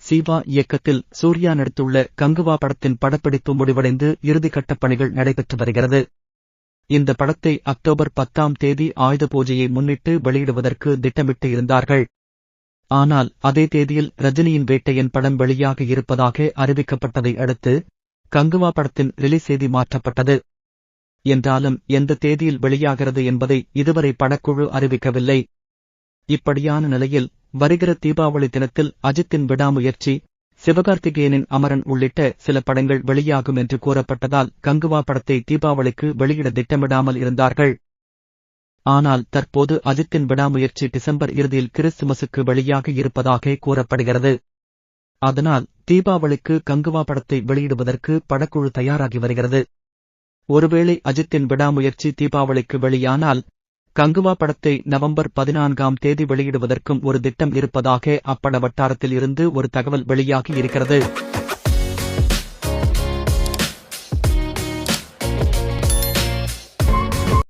சிவா இயக்கத்தில் சூர்யா நடித்துள்ள கங்குவா படத்தின் படப்பிடிப்பு முடிவடைந்து இறுதிக்கட்ட பணிகள் நடைபெற்று வருகிறது. இந்த படத்தை அக்டோபர் 10ஆம் தேதி ஆயுத பூஜையை முன்னிட்டு வெளியிடுவதற்கு திட்டமிட்டு இருந்தார்கள். ஆனால் அதே தேதியில் ரஜினியின் வேட்டையன் படம் வெளியாக இருப்பதாக அறிவிக்கப்பட்டதை அடுத்து கங்குவா படத்தின் ரிலீஸ் தேதி மாற்றப்பட்டது. என்றாலும் எந்த தேதியில் வெளியாகிறது என்பதை இதுவரை படக்குழு அறிவிக்கவில்லை. இப்படியான நிலையில் வருகிற தீபாவளி தினத்தில் அஜித்தின் விடாமுயற்சி, சிவகார்த்திகேயனின் அமரன் உள்ளிட்ட சில படங்கள் வெளியாகும் என்று கூறப்பட்டதால் கங்குவா படத்தை தீபாவளிக்கு வெளியிட திட்டமிடாமல் இருந்தார்கள். ஆனால் தற்போது அஜித்தின் விடாமுயற்சி டிசம்பர் இறுதியில் கிறிஸ்துமஸுக்கு வெளியாக இருப்பதாக கூறப்படுகிறது. அதனால் தீபாவளிக்கு கங்குவா படத்தை வெளியிடுவதற்கு படக்குழு தயாராகி வருகிறது. ஒருவேளை அஜித்தின் விடாமுயற்சி தீபாவளிக்கு வெளியானால் கங்குவா படத்தை நவம்பர் 14ஆம் தேதி வெளியிடுவதற்கும் ஒரு திட்டம் இருப்பதாக அப்பட வட்டாரத்தில் இருந்து ஒரு தகவல் வெளியாகி இருக்கிறது.